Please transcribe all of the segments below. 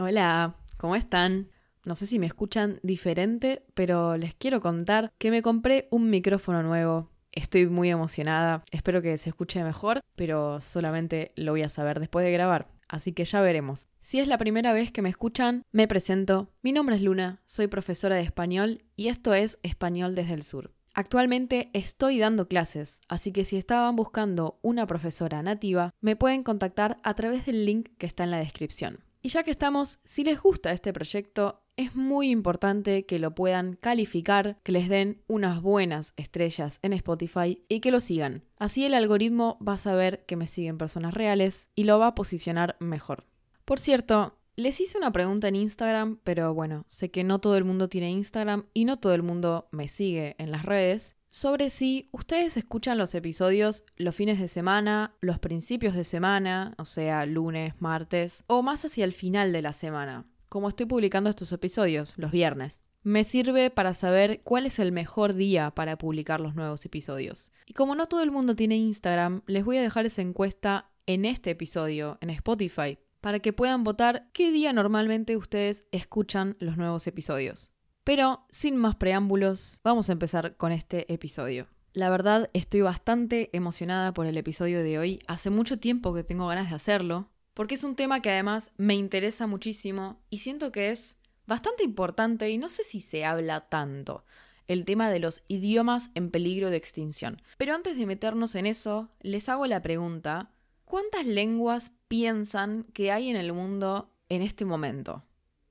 Hola, ¿cómo están? No sé si me escuchan diferente, pero les quiero contar que me compré un micrófono nuevo. Estoy muy emocionada, espero que se escuche mejor, pero solamente lo voy a saber después de grabar, así que ya veremos. Si es la primera vez que me escuchan, me presento. Mi nombre es Luna, soy profesora de español y esto es Español desde el Sur. Actualmente estoy dando clases, así que si estaban buscando una profesora nativa, me pueden contactar a través del link que está en la descripción. Y ya que estamos, si les gusta este proyecto, es muy importante que lo puedan calificar, que les den unas buenas estrellas en Spotify y que lo sigan. Así el algoritmo va a saber que me siguen personas reales y lo va a posicionar mejor. Por cierto, les hice una pregunta en Instagram, pero bueno, sé que no todo el mundo tiene Instagram y no todo el mundo me sigue en las redes, sobre si ustedes escuchan los episodios los fines de semana, los principios de semana, o sea, lunes, martes, o más hacia el final de la semana, como estoy publicando estos episodios, los viernes. Me sirve para saber cuál es el mejor día para publicar los nuevos episodios. Y como no todo el mundo tiene Instagram, les voy a dejar esa encuesta en este episodio, en Spotify, para que puedan votar qué día normalmente ustedes escuchan los nuevos episodios. Pero, sin más preámbulos, vamos a empezar con este episodio. La verdad, estoy bastante emocionada por el episodio de hoy. Hace mucho tiempo que tengo ganas de hacerlo, porque es un tema que además me interesa muchísimo y siento que es bastante importante y no sé si se habla tanto. El tema de los idiomas en peligro de extinción. Pero antes de meternos en eso, les hago la pregunta: ¿cuántas lenguas piensan que hay en el mundo en este momento?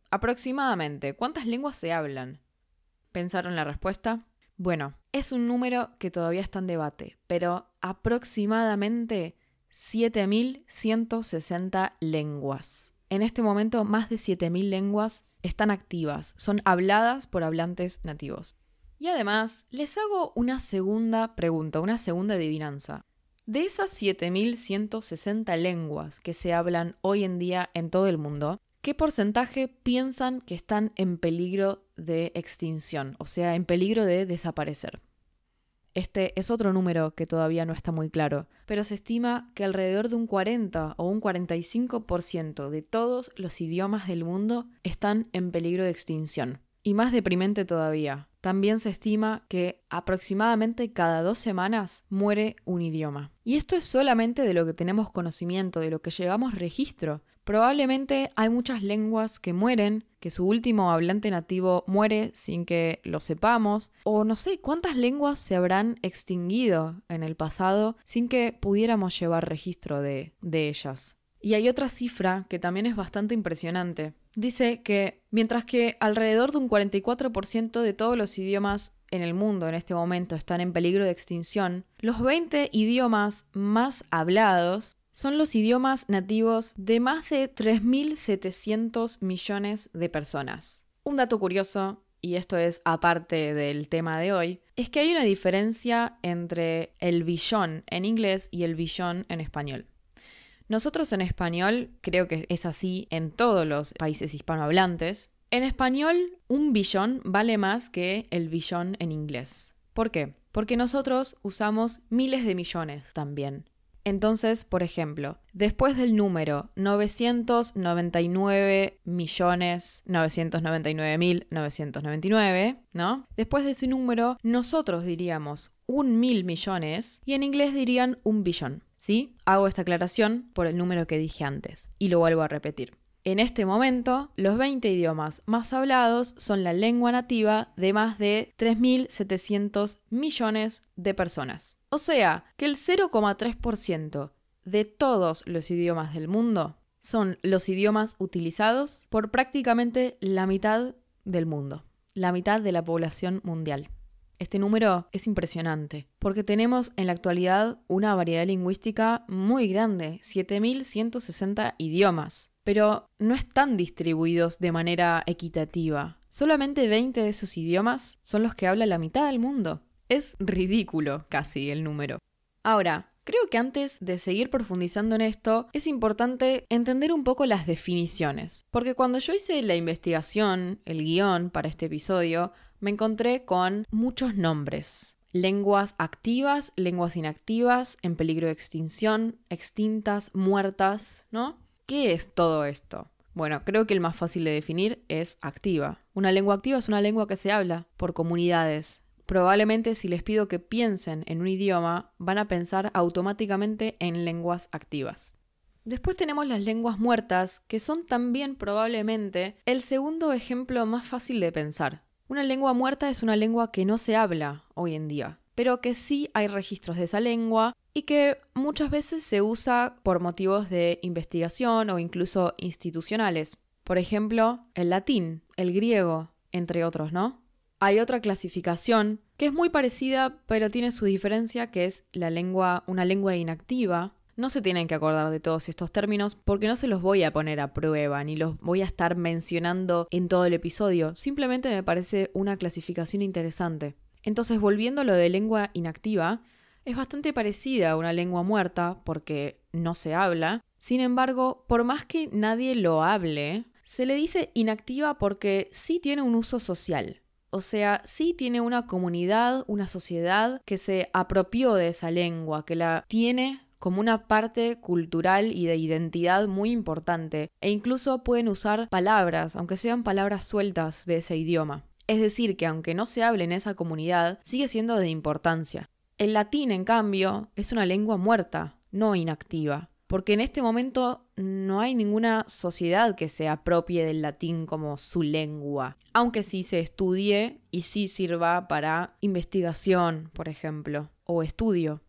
Aproximadamente, ¿cuántas lenguas se hablan? ¿Pensaron la respuesta? Bueno, es un número que todavía está en debate, pero aproximadamente 7.160 lenguas. En este momento, más de 7.000 lenguas están activas, son habladas por hablantes nativos. Y además, les hago una segunda pregunta, una segunda adivinanza. De esas 7.160 lenguas que se hablan hoy en día en todo el mundo, ¿qué porcentaje piensan que están en peligro de extinción? O sea, en peligro de desaparecer. Este es otro número que todavía no está muy claro, pero se estima que alrededor de un 40 o un 45% de todos los idiomas del mundo están en peligro de extinción. Y más deprimente todavía, también se estima que aproximadamente cada 2 semanas muere un idioma. Y esto es solamente de lo que tenemos conocimiento, de lo que llevamos registro. Probablemente hay muchas lenguas que mueren, que su último hablante nativo muere sin que lo sepamos, o no sé cuántas lenguas se habrán extinguido en el pasado sin que pudiéramos llevar registro de ellas. Y hay otra cifra que también es bastante impresionante. Dice que mientras que alrededor de un 44% de todos los idiomas en el mundo en este momento están en peligro de extinción, los 20 idiomas más hablados son los idiomas nativos de más de 3.700 millones de personas. Un dato curioso, y esto es aparte del tema de hoy, es que hay una diferencia entre el billón en inglés y el billón en español. Nosotros en español, creo que es así en todos los países hispanohablantes, en español un billón vale más que el billón en inglés. ¿Por qué? Porque nosotros usamos miles de millones también. Entonces, por ejemplo, después del número 999.999.999, ¿no? Después de ese número, nosotros diríamos 1.000 millones y en inglés dirían un billón. ¿Sí? Hago esta aclaración por el número que dije antes y lo vuelvo a repetir. En este momento, los 20 idiomas más hablados son la lengua nativa de más de 3.700 millones de personas. O sea, que el 0,3% de todos los idiomas del mundo son los idiomas utilizados por prácticamente la mitad del mundo, la mitad de la población mundial. Este número es impresionante, porque tenemos en la actualidad una variedad lingüística muy grande, 7.160 idiomas, pero no están distribuidos de manera equitativa. Solamente 20 de esos idiomas son los que habla la mitad del mundo. Es ridículo casi el número. Ahora, creo que antes de seguir profundizando en esto, es importante entender un poco las definiciones, porque cuando yo hice la investigación, el guión para este episodio, me encontré con muchos nombres. Lenguas activas, lenguas inactivas, en peligro de extinción, extintas, muertas, ¿no? ¿Qué es todo esto? Bueno, creo que el más fácil de definir es activa. Una lengua activa es una lengua que se habla por comunidades. Probablemente si les pido que piensen en un idioma, van a pensar automáticamente en lenguas activas. Después tenemos las lenguas muertas, que son también probablemente el segundo ejemplo más fácil de pensar. Una lengua muerta es una lengua que no se habla hoy en día, pero que sí hay registros de esa lengua y que muchas veces se usa por motivos de investigación o incluso institucionales. Por ejemplo, el latín, el griego, entre otros, ¿no? Hay otra clasificación que es muy parecida, pero tiene su diferencia, que es una lengua inactiva. No se tienen que acordar de todos estos términos porque no se los voy a poner a prueba ni los voy a estar mencionando en todo el episodio. Simplemente me parece una clasificación interesante. Entonces, volviendo a lo de lengua inactiva, es bastante parecida a una lengua muerta porque no se habla. Sin embargo, por más que nadie lo hable, se le dice inactiva porque sí tiene un uso social. O sea, sí tiene una comunidad, una sociedad que se apropió de esa lengua, que la tiene como una parte cultural y de identidad muy importante, e incluso pueden usar palabras, aunque sean palabras sueltas de ese idioma. Es decir, que aunque no se hable en esa comunidad, sigue siendo de importancia. El latín, en cambio, es una lengua muerta, no inactiva, porque en este momento no hay ninguna sociedad que se apropie del latín como su lengua, aunque sí se estudie y sí sirva para investigación, por ejemplo, o estudio.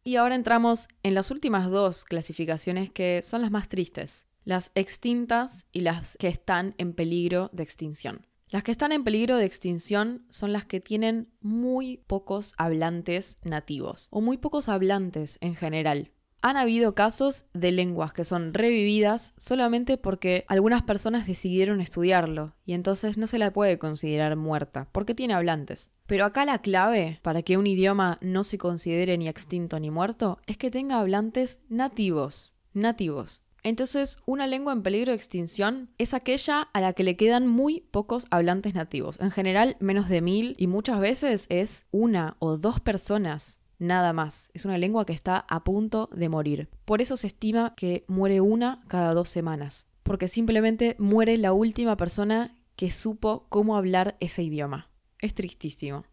Y ahora entramos en las últimas dos clasificaciones que son las más tristes, las extintas y las que están en peligro de extinción. Las que están en peligro de extinción son las que tienen muy pocos hablantes nativos, o muy pocos hablantes en general. Han habido casos de lenguas que son revividas solamente porque algunas personas decidieron estudiarlo, y entonces no se la puede considerar muerta, porque tiene hablantes. Pero acá la clave para que un idioma no se considere ni extinto ni muerto es que tenga hablantes nativos. Entonces, una lengua en peligro de extinción es aquella a la que le quedan muy pocos hablantes nativos. En general, menos de 1000 y muchas veces es 1 o 2 personas, nada más. Es una lengua que está a punto de morir. Por eso se estima que muere 1 cada 2 semanas. Porque simplemente muere la última persona que supo cómo hablar ese idioma. Es tristísimo.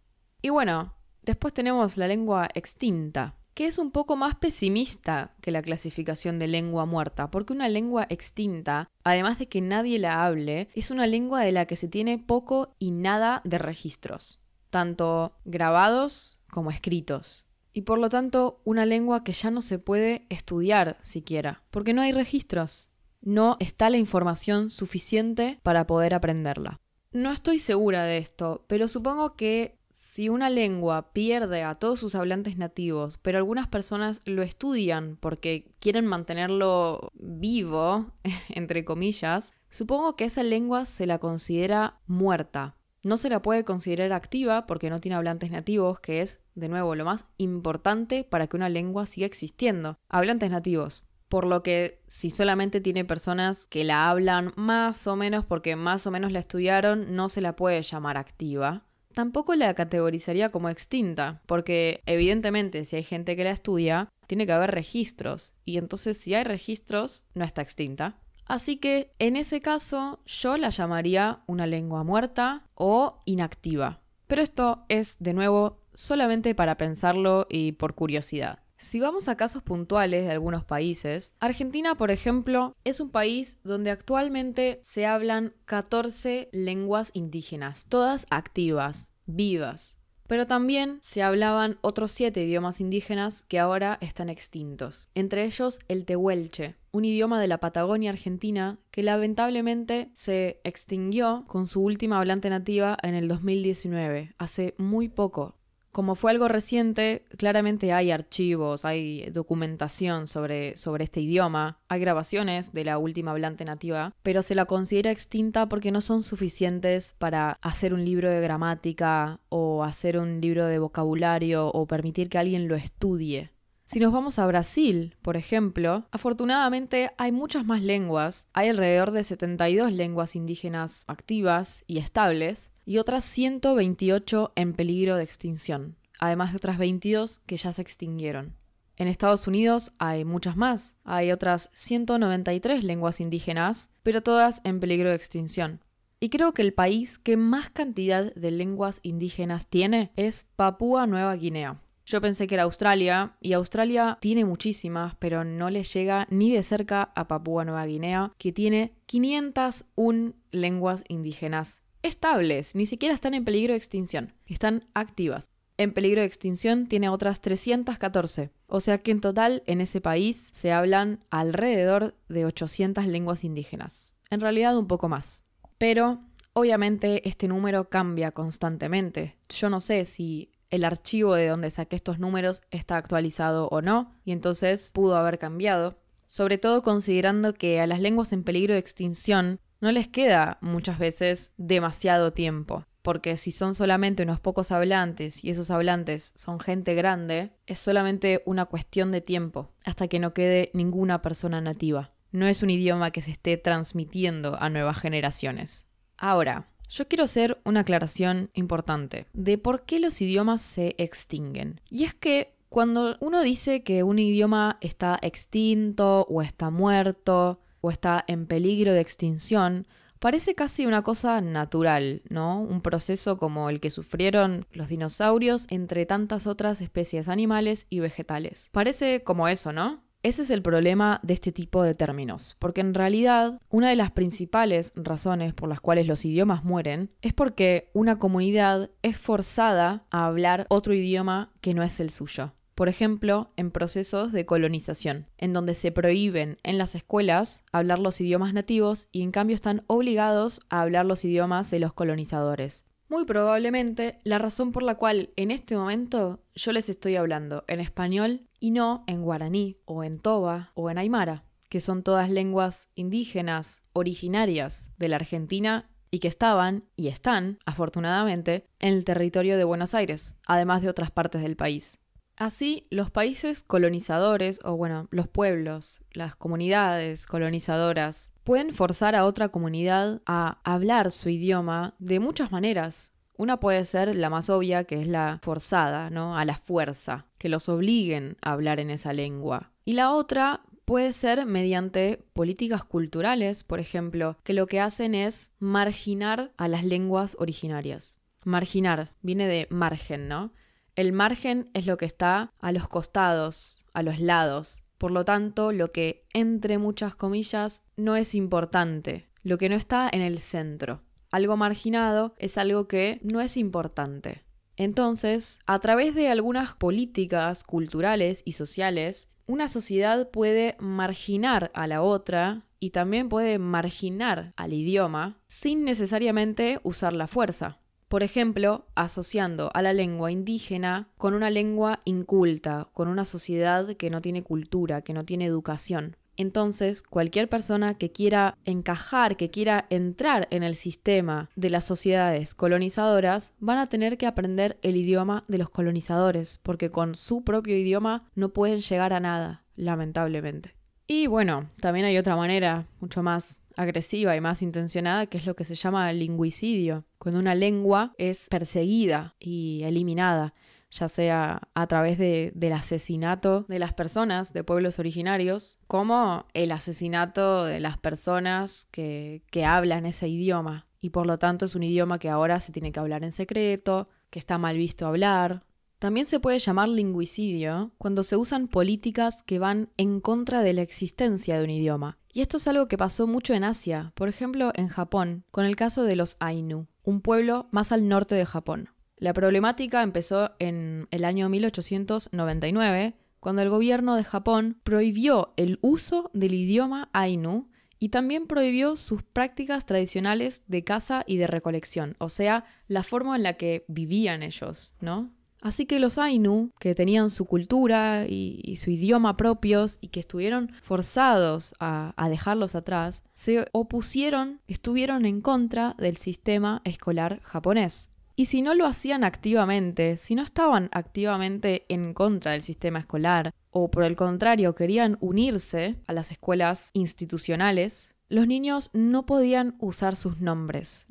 Y bueno, después tenemos la lengua extinta, que es un poco más pesimista que la clasificación de lengua muerta, porque una lengua extinta, además de que nadie la hable, es una lengua de la que se tiene poco y nada de registros, tanto grabados como escritos. Y por lo tanto, una lengua que ya no se puede estudiar siquiera, porque no hay registros. No está la información suficiente para poder aprenderla. No estoy segura de esto, pero supongo que si una lengua pierde a todos sus hablantes nativos, pero algunas personas lo estudian porque quieren mantenerlo vivo, entre comillas, supongo que esa lengua se la considera muerta. No se la puede considerar activa porque no tiene hablantes nativos, que es, de nuevo, lo más importante para que una lengua siga existiendo. Hablantes nativos. Por lo que si solamente tiene personas que la hablan más o menos porque más o menos la estudiaron, no se la puede llamar activa. Tampoco la categorizaría como extinta, porque evidentemente si hay gente que la estudia, tiene que haber registros. Y entonces si hay registros, no está extinta. Así que en ese caso yo la llamaría una lengua muerta o inactiva. Pero esto es, de nuevo, solamente para pensarlo y por curiosidad. Si vamos a casos puntuales de algunos países, Argentina, por ejemplo, es un país donde actualmente se hablan 14 lenguas indígenas, todas activas, vivas. Pero también se hablaban otros 7 idiomas indígenas que ahora están extintos. Entre ellos el tehuelche, un idioma de la Patagonia Argentina que lamentablemente se extinguió con su última hablante nativa en el 2019, hace muy poco. Como fue algo reciente, claramente hay archivos, hay documentación sobre este idioma, hay grabaciones de la última hablante nativa, pero se la considera extinta porque no son suficientes para hacer un libro de gramática o hacer un libro de vocabulario o permitir que alguien lo estudie. Si nos vamos a Brasil, por ejemplo, afortunadamente hay muchas más lenguas, hay alrededor de 72 lenguas indígenas activas y estables, y otras 128 en peligro de extinción, además de otras 22 que ya se extinguieron. En Estados Unidos hay muchas más, hay otras 193 lenguas indígenas, pero todas en peligro de extinción. Y creo que el país que más cantidad de lenguas indígenas tiene es Papúa Nueva Guinea. Yo pensé que era Australia, y Australia tiene muchísimas, pero no le llega ni de cerca a Papúa Nueva Guinea, que tiene 501 lenguas indígenas estables, ni siquiera están en peligro de extinción, están activas. En peligro de extinción tiene otras 314, o sea que en total en ese país se hablan alrededor de 800 lenguas indígenas, en realidad un poco más. Pero obviamente este número cambia constantemente. Yo no sé si el archivo de donde saqué estos números está actualizado o no, y entonces pudo haber cambiado, sobre todo considerando que a las lenguas en peligro de extinción no les queda muchas veces demasiado tiempo, porque si son solamente unos pocos hablantes y esos hablantes son gente grande, es solamente una cuestión de tiempo hasta que no quede ninguna persona nativa. No es un idioma que se esté transmitiendo a nuevas generaciones. Ahora, yo quiero hacer una aclaración importante de por qué los idiomas se extinguen. Y es que cuando uno dice que un idioma está extinto o está muerto o está en peligro de extinción, parece casi una cosa natural, ¿no? Un proceso como el que sufrieron los dinosaurios entre tantas otras especies animales y vegetales. Parece como eso, ¿no? Ese es el problema de este tipo de términos, porque en realidad una de las principales razones por las cuales los idiomas mueren es porque una comunidad es forzada a hablar otro idioma que no es el suyo. Por ejemplo, en procesos de colonización, en donde se prohíben en las escuelas hablar los idiomas nativos y en cambio están obligados a hablar los idiomas de los colonizadores. Muy probablemente la razón por la cual en este momento yo les estoy hablando en español y no en guaraní o en toba o en aymara, que son todas lenguas indígenas originarias de la Argentina y que estaban y están, afortunadamente, en el territorio de Buenos Aires, además de otras partes del país. Así, los países colonizadores, o bueno, los pueblos, las comunidades colonizadoras, pueden forzar a otra comunidad a hablar su idioma de muchas maneras. Una puede ser la más obvia, que es la forzada, ¿no? A la fuerza, que los obliguen a hablar en esa lengua. Y la otra puede ser mediante políticas culturales, por ejemplo, que lo que hacen es marginar a las lenguas originarias. Marginar, viene de margen, ¿no? El margen es lo que está a los costados, a los lados. Por lo tanto, lo que, entre muchas comillas, no es importante, lo que no está en el centro. Algo marginado es algo que no es importante. Entonces, a través de algunas políticas culturales y sociales, una sociedad puede marginar a la otra y también puede marginar al idioma sin necesariamente usar la fuerza. Por ejemplo, asociando a la lengua indígena con una lengua inculta, con una sociedad que no tiene cultura, que no tiene educación. Entonces, cualquier persona que quiera encajar, que quiera entrar en el sistema de las sociedades colonizadoras, van a tener que aprender el idioma de los colonizadores, porque con su propio idioma no pueden llegar a nada, lamentablemente. Y bueno, también hay otra manera, mucho más agresiva y más intencionada, que es lo que se llama lingüicidio, cuando una lengua es perseguida y eliminada, ya sea a través del asesinato de las personas de pueblos originarios, como el asesinato de las personas que hablan ese idioma, y por lo tanto es un idioma que ahora se tiene que hablar en secreto, que está mal visto hablar. También se puede llamar lingüicidio cuando se usan políticas que van en contra de la existencia de un idioma. Y esto es algo que pasó mucho en Asia, por ejemplo en Japón, con el caso de los Ainu, un pueblo más al norte de Japón. La problemática empezó en el año 1899, cuando el gobierno de Japón prohibió el uso del idioma Ainu y también prohibió sus prácticas tradicionales de caza y de recolección, o sea, la forma en la que vivían ellos, ¿no? Así que los Ainu, que tenían su cultura y su idioma propios y que estuvieron forzados a dejarlos atrás, se opusieron, estuvieron en contra del sistema escolar japonés. Y si no lo hacían activamente, si no estaban activamente en contra del sistema escolar, o por el contrario querían unirse a las escuelas institucionales, los niños no podían usar sus nombres,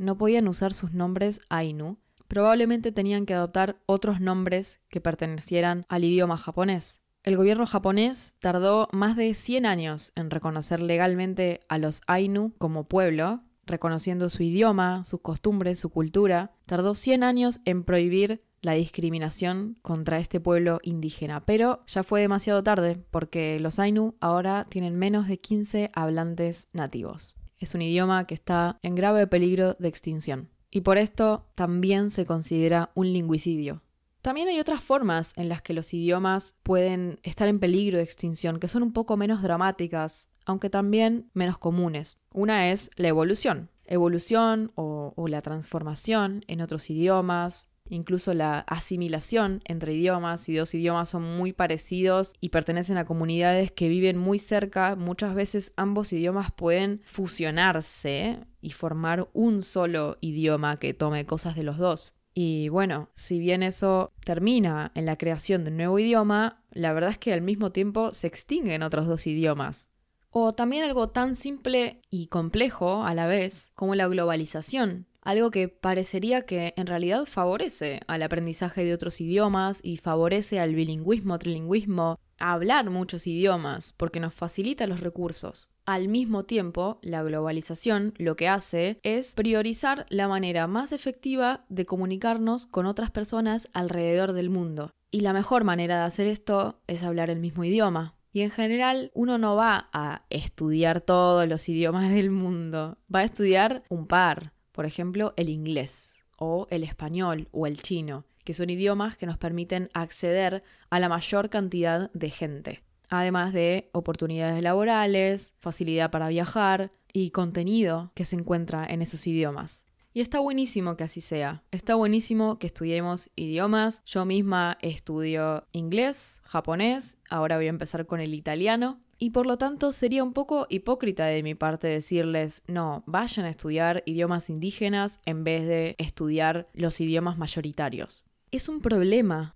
Ainu. Probablemente tenían que adoptar otros nombres que pertenecieran al idioma japonés. El gobierno japonés tardó más de 100 años en reconocer legalmente a los Ainu como pueblo, reconociendo su idioma, sus costumbres, su cultura. Tardó 100 años en prohibir la discriminación contra este pueblo indígena, pero ya fue demasiado tarde porque los Ainu ahora tienen menos de 15 hablantes nativos. Es un idioma que está en grave peligro de extinción y por esto también se considera un lingüicidio. También hay otras formas en las que los idiomas pueden estar en peligro de extinción, que son un poco menos dramáticas, aunque también menos comunes. Una es la evolución. Evolución o la transformación en otros idiomas, incluso la asimilación entre idiomas. Si dos idiomas son muy parecidos y pertenecen a comunidades que viven muy cerca, muchas veces ambos idiomas pueden fusionarse y formar un solo idioma que tome cosas de los dos. Y bueno, si bien eso termina en la creación de un nuevo idioma, la verdad es que al mismo tiempo se extinguen otros dos idiomas. O también algo tan simple y complejo a la vez como la globalización, algo que parecería que en realidad favorece al aprendizaje de otros idiomas y favorece al bilingüismo, trilingüismo, a hablar muchos idiomas, porque nos facilita los recursos. Al mismo tiempo, la globalización lo que hace es priorizar la manera más efectiva de comunicarnos con otras personas alrededor del mundo. Y la mejor manera de hacer esto es hablar el mismo idioma. Y en general, uno no va a estudiar todos los idiomas del mundo. Va a estudiar un par, por ejemplo, el inglés, o el español, o el chino, que son idiomas que nos permiten acceder a la mayor cantidad de gente. Además de oportunidades laborales, facilidad para viajar y contenido que se encuentra en esos idiomas. Y está buenísimo que así sea. Está buenísimo que estudiemos idiomas. Yo misma estudio inglés, japonés, ahora voy a empezar con el italiano. Y por lo tanto sería un poco hipócrita de mi parte decirles, no, vayan a estudiar idiomas indígenas en vez de estudiar los idiomas mayoritarios. Es un problema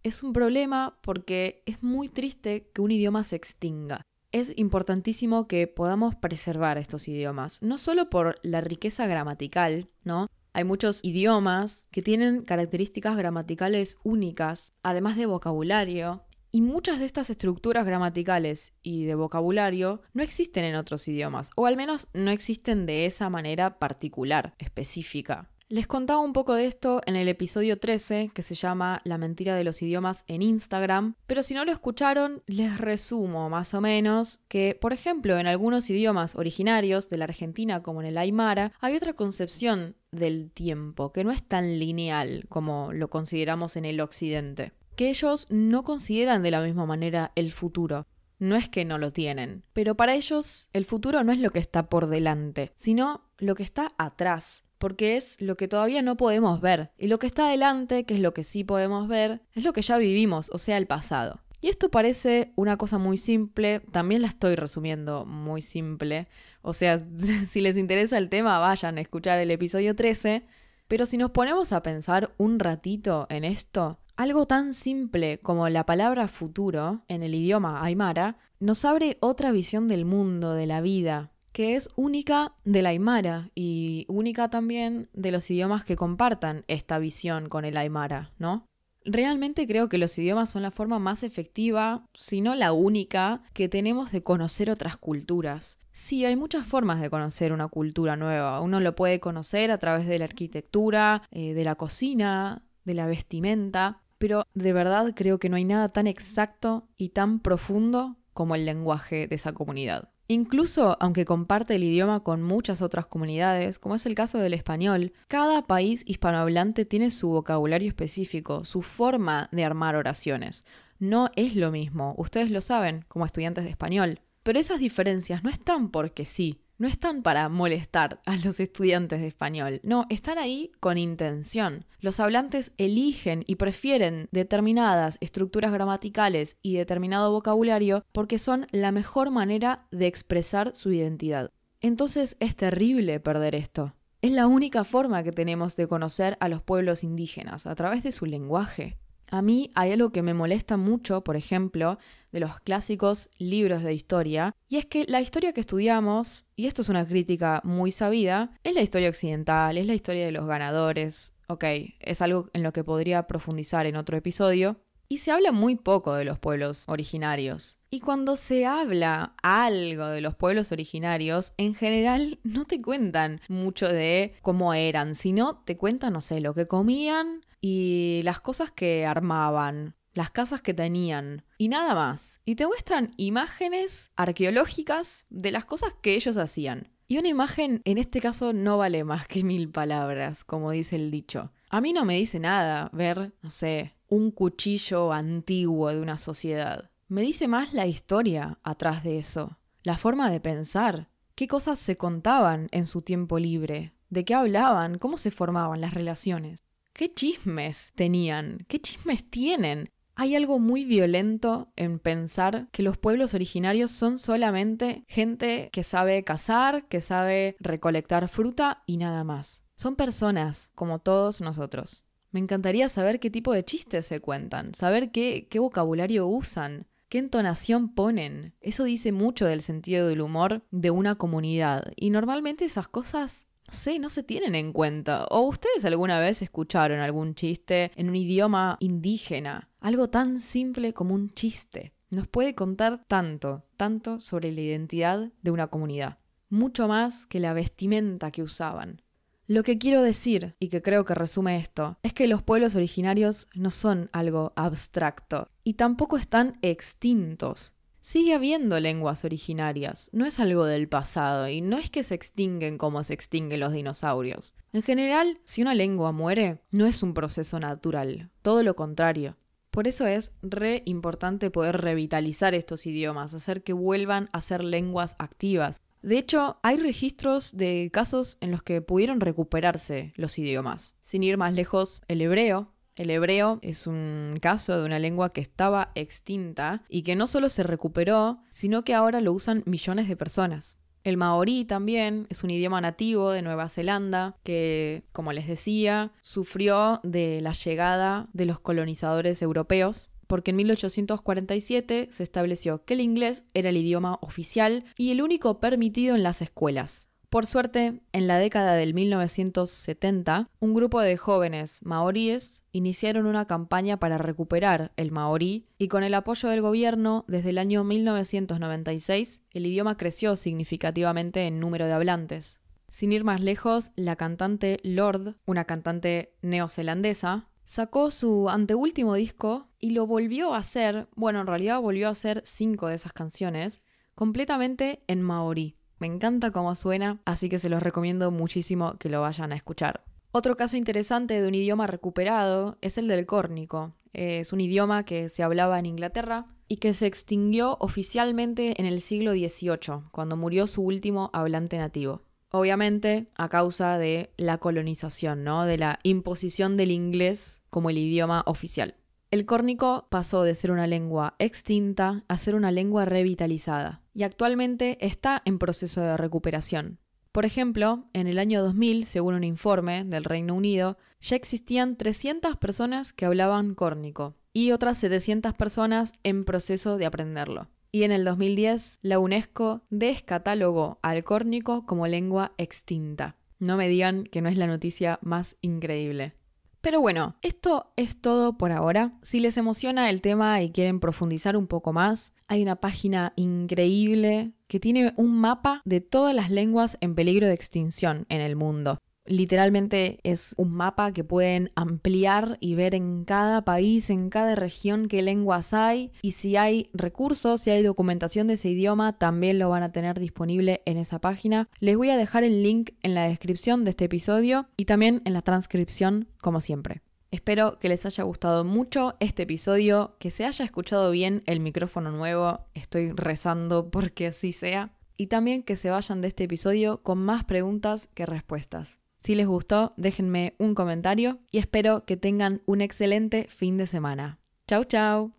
porque es muy triste que un idioma se extinga. Es importantísimo que podamos preservar estos idiomas, no solo por la riqueza gramatical, ¿no? Hay muchos idiomas que tienen características gramaticales únicas, además de vocabulario, y muchas de estas estructuras gramaticales y de vocabulario no existen en otros idiomas, o al menos no existen de esa manera particular, específica. Les contaba un poco de esto en el episodio 13, que se llama La mentira de los idiomas en Instagram, pero si no lo escucharon, les resumo más o menos que, por ejemplo, en algunos idiomas originarios de la Argentina, como en el Aymara, hay otra concepción del tiempo, que no es tan lineal como lo consideramos en el occidente, que ellos no consideran de la misma manera el futuro. No es que no lo tienen, pero para ellos el futuro no es lo que está por delante, sino lo que está atrás. Porque es lo que todavía no podemos ver. Y lo que está adelante, que es lo que sí podemos ver, es lo que ya vivimos, o sea, el pasado. Y esto parece una cosa muy simple, también la estoy resumiendo muy simple. O sea, si les interesa el tema, vayan a escuchar el episodio 13. Pero si nos ponemos a pensar un ratito en esto, algo tan simple como la palabra futuro en el idioma aymara nos abre otra visión del mundo, de la vida, que es única del aymara y única también de los idiomas que compartan esta visión con el aymara, ¿no? Realmente creo que los idiomas son la forma más efectiva, si no la única, que tenemos de conocer otras culturas. Sí, hay muchas formas de conocer una cultura nueva. Uno lo puede conocer a través de la arquitectura, de la cocina, de la vestimenta, pero de verdad creo que no hay nada tan exacto y tan profundo como el lenguaje de esa comunidad. Incluso aunque comparte el idioma con muchas otras comunidades, como es el caso del español, cada país hispanohablante tiene su vocabulario específico, su forma de armar oraciones. No es lo mismo, ustedes lo saben como estudiantes de español. Pero esas diferencias no están porque sí, no están para molestar a los estudiantes de español. No, están ahí con intención. Los hablantes eligen y prefieren determinadas estructuras gramaticales y determinado vocabulario porque son la mejor manera de expresar su identidad. Entonces es terrible perder esto. Es la única forma que tenemos de conocer a los pueblos indígenas, a través de su lenguaje. A mí hay algo que me molesta mucho, por ejemplo, de los clásicos libros de historia, y es que la historia que estudiamos, y esto es una crítica muy sabida, es la historia occidental, es la historia de los ganadores. Ok, es algo en lo que podría profundizar en otro episodio, Y se habla muy poco de los pueblos originarios. Y cuando se habla algo de los pueblos originarios, en general no te cuentan mucho de cómo eran, sino te cuentan, no sé, lo que comían y las cosas que armaban, las casas que tenían y nada más. Y te muestran imágenes arqueológicas de las cosas que ellos hacían. Y una imagen, en este caso, no vale más que 1000 palabras, como dice el dicho. A mí no me dice nada ver, no sé, un cuchillo antiguo de una sociedad. Me dice más la historia atrás de eso, la forma de pensar, qué cosas se contaban en su tiempo libre, de qué hablaban, cómo se formaban las relaciones, qué chismes tenían, qué chismes tienen. Hay algo muy violento en pensar que los pueblos originarios son solamente gente que sabe cazar, que sabe recolectar fruta y nada más. Son personas como todos nosotros. Me encantaría saber qué tipo de chistes se cuentan, saber qué vocabulario usan, qué entonación ponen. Eso dice mucho del sentido del humor de una comunidad. Y normalmente esas cosas, no sé, no se tienen en cuenta. ¿O ustedes alguna vez escucharon algún chiste en un idioma indígena? Algo tan simple como un chiste. Nos puede contar tanto sobre la identidad de una comunidad. Mucho más que la vestimenta que usaban. Lo que quiero decir, y que creo que resume esto, es que los pueblos originarios no son algo abstracto y tampoco están extintos. Sigue habiendo lenguas originarias, no es algo del pasado y no es que se extinguen como se extinguen los dinosaurios. En general, si una lengua muere, no es un proceso natural, todo lo contrario. Por eso es re importante poder revitalizar estos idiomas, hacer que vuelvan a ser lenguas activas. De hecho, hay registros de casos en los que pudieron recuperarse los idiomas. Sin ir más lejos, el hebreo. El hebreo es un caso de una lengua que estaba extinta y que no solo se recuperó, sino que ahora lo usan millones de personas. El maorí también es un idioma nativo de Nueva Zelanda que, como les decía, sufrió de la llegada de los colonizadores europeos, porque en 1847 se estableció que el inglés era el idioma oficial y el único permitido en las escuelas. Por suerte, en la década del 1970, un grupo de jóvenes maoríes iniciaron una campaña para recuperar el maorí y con el apoyo del gobierno, desde el año 1996, el idioma creció significativamente en número de hablantes. Sin ir más lejos, la cantante Lorde, una cantante neozelandesa, sacó su anteúltimo disco y lo volvió a hacer, bueno, en realidad volvió a hacer 5 de esas canciones, completamente en maorí. Me encanta cómo suena, así que se los recomiendo muchísimo que lo vayan a escuchar. Otro caso interesante de un idioma recuperado es el del córnico. Es un idioma que se hablaba en Inglaterra y que se extinguió oficialmente en el siglo XVIII, cuando murió su último hablante nativo. Obviamente a causa de la colonización, ¿no? De la imposición del inglés como el idioma oficial. El córnico pasó de ser una lengua extinta a ser una lengua revitalizada y actualmente está en proceso de recuperación. Por ejemplo, en el año 2000, según un informe del Reino Unido, ya existían 300 personas que hablaban córnico y otras 700 personas en proceso de aprenderlo. Y en el 2010, la UNESCO descatalogó al córnico como lengua extinta. No me digan que no es la noticia más increíble. Pero bueno, esto es todo por ahora. Si les emociona el tema y quieren profundizar un poco más, hay una página increíble que tiene un mapa de todas las lenguas en peligro de extinción en el mundo. Literalmente es un mapa que pueden ampliar y ver en cada país, en cada región qué lenguas hay y si hay recursos, si hay documentación de ese idioma, también lo van a tener disponible en esa página. Les voy a dejar el link en la descripción de este episodio y también en la transcripción, como siempre. Espero que les haya gustado mucho este episodio, que se haya escuchado bien el micrófono nuevo, estoy rezando porque así sea, y también que se vayan de este episodio con más preguntas que respuestas. Si les gustó, déjenme un comentario y espero que tengan un excelente fin de semana. ¡Chau, chau!